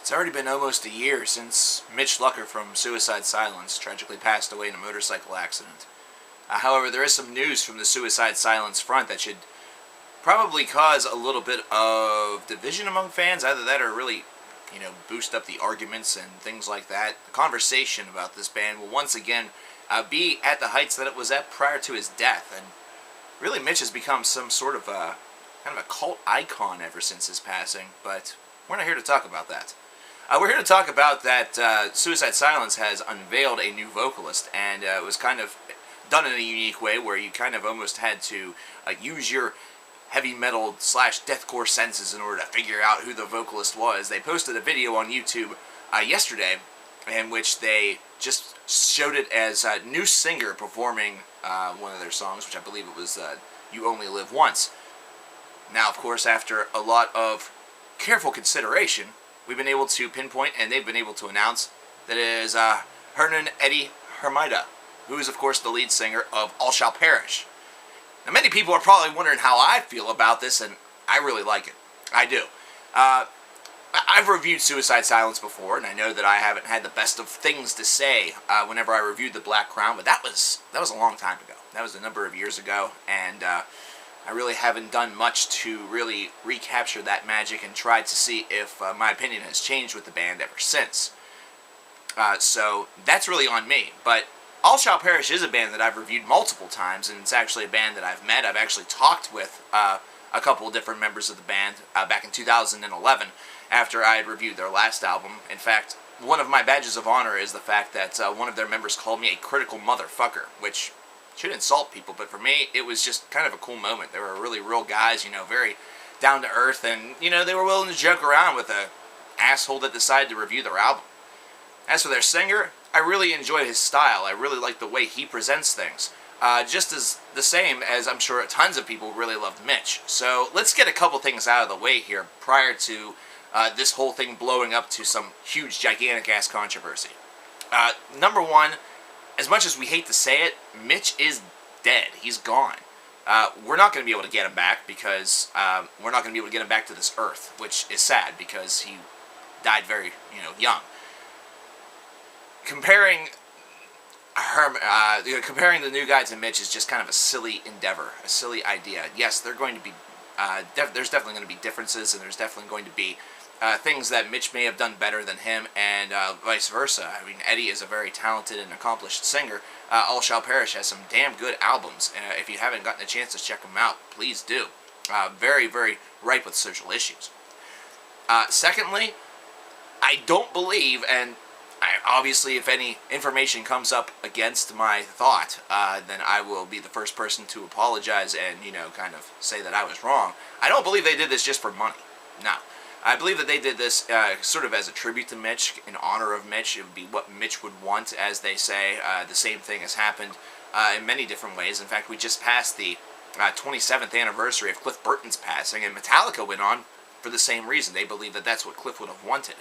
It's already been almost a year since Mitch Lucker from Suicide Silence tragically passed away in a motorcycle accident. However, there is some news from the Suicide Silence front that should probably cause a little bit of division among fans. Either that or really, boost up the arguments and things like that. The conversation about this band will once again be at the heights that it was at prior to his death. And really, Mitch has become some sort of a cult icon ever since his passing. But we're not here to talk about that. We're here to talk about that Suicide Silence has unveiled a new vocalist, and it was kind of done in a unique way where you kind of almost had to use your heavy metal / deathcore senses in order to figure out who the vocalist was. They posted a video on YouTube yesterday in which they just showed it as a new singer performing one of their songs, which I believe it was You Only Live Once. Now, of course, after a lot of careful consideration, we've been able to pinpoint, and they've been able to announce, that it is Hernan Eddie Hermida, who is, of course, the lead singer of All Shall Perish. Now, many people are probably wondering how I feel about this, and I really like it. I do. I've reviewed Suicide Silence before, and I know that I haven't had the best of things to say whenever I reviewed The Black Crown, but that was a long time ago. That was a number of years ago, and I really haven't done much to really recapture that magic and try to see if my opinion has changed with the band ever since. So that's really on me. But All Shall Perish is a band that I've reviewed multiple times, and it's actually a band that I've met. I've actually talked with a couple of different members of the band back in 2011 after I had reviewed their last album. In fact, one of my badges of honor is the fact that one of their members called me a critical motherfucker, which should insult people, but for me, it was just kind of a cool moment. They were really real guys, very down to earth, and, they were willing to joke around with a asshole that decided to review their album. As for their singer, I really enjoy his style. I really like the way he presents things. Just as the same as I'm sure tons of people really loved Mitch. So let's get a couple things out of the way here prior to this whole thing blowing up to some huge, gigantic-ass controversy. Number one, as much as we hate to say it, Mitch is dead. He's gone. We're not going to be able to get him back because we're not going to be able to get him back to this earth, which is sad because he died very, young. Comparing the new guy to Mitch is just kind of a silly endeavor, a silly idea. Yes, they're going to be. There's definitely going to be differences, and there's definitely going to be things that Mitch may have done better than him, and vice versa. I mean, Eddie is a very talented and accomplished singer. All Shall Perish has some damn good albums. If you haven't gotten a chance to check them out, please do. Very, very ripe with social issues. Secondly, I don't believe, and obviously if any information comes up against my thought, then I will be the first person to apologize and, kind of say that I was wrong. I don't believe they did this just for money. No. I believe that they did this sort of as a tribute to Mitch, in honor of Mitch. It would be what Mitch would want, as they say. The same thing has happened in many different ways. In fact, we just passed the 27th anniversary of Cliff Burton's passing, and Metallica went on for the same reason. They believe that that's what Cliff would have wanted.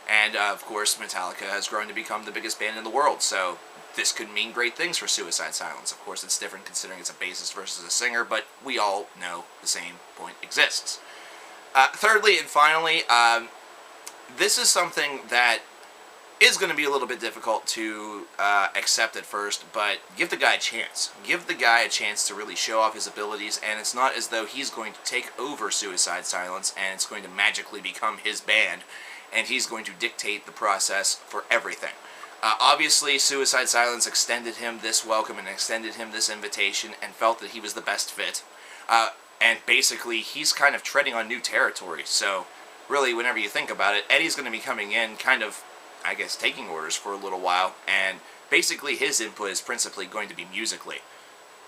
And, of course, Metallica has grown to become the biggest band in the world, so this could mean great things for Suicide Silence. Of course, it's different considering it's a bassist versus a singer, but we all know the same point exists. Thirdly and finally, this is something that is going to be a little bit difficult to accept at first, but give the guy a chance. Give the guy a chance to really show off his abilities, and it's not as though he's going to take over Suicide Silence and it's going to magically become his band, and he's going to dictate the process for everything. Obviously, Suicide Silence extended him this welcome and extended him this invitation and felt that he was the best fit. And basically, he's kind of treading on new territory. So, really, whenever you think about it, Eddie's going to be coming in kind of, I guess, taking orders for a little while. And basically, his input is principally going to be musically.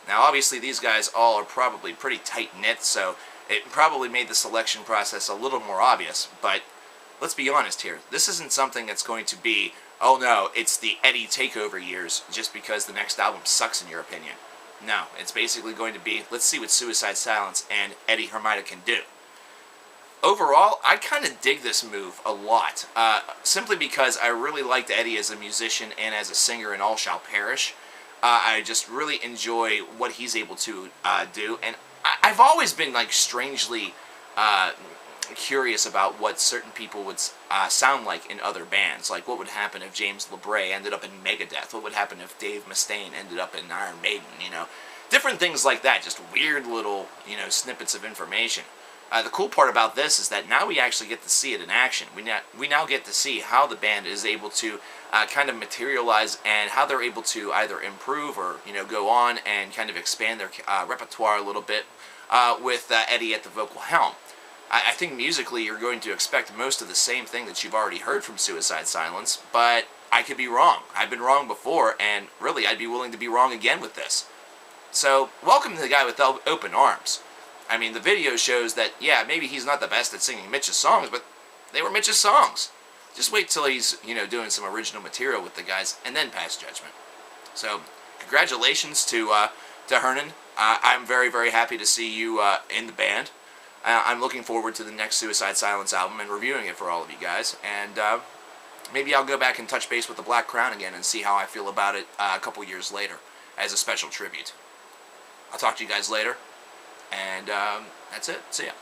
Now, obviously, these guys all are probably pretty tight-knit, so it probably made the selection process a little more obvious. But let's be honest here. This isn't something that's going to be, oh no, it's the Eddie takeover years just because the next album sucks in your opinion. No, it's basically going to be, let's see what Suicide Silence and Eddie Hermida can do. Overall, I kind of dig this move a lot, simply because I really liked Eddie as a musician and as a singer in All Shall Perish. I just really enjoy what he's able to do, and I've always been, strangely curious about what certain people would sound like in other bands. Like, what would happen if James LeBray ended up in Megadeth? What would happen if Dave Mustaine ended up in Iron Maiden? You know, different things like that. Just weird little, you know, snippets of information. The cool part about this is that now we actually get to see it in action. We now get to see how the band is able to kind of materialize, and how they're able to either improve or, you know, go on and kind of expand their repertoire a little bit with Eddie at the vocal helm. I think musically you're going to expect most of the same thing that you've already heard from Suicide Silence, but I could be wrong. I've been wrong before, and really I'd be willing to be wrong again with this. So, welcome to the guy with open arms. I mean, the video shows that, yeah, maybe he's not the best at singing Mitch's songs, but they were Mitch's songs. Just wait till he's, you know, doing some original material with the guys, and then pass judgment. So, congratulations to Hernan. I'm very, very happy to see you in the band. I'm looking forward to the next Suicide Silence album and reviewing it for all of you guys. And maybe I'll go back and touch base with the Black Crown again and see how I feel about it a couple years later as a special tribute. I'll talk to you guys later. And that's it. See ya.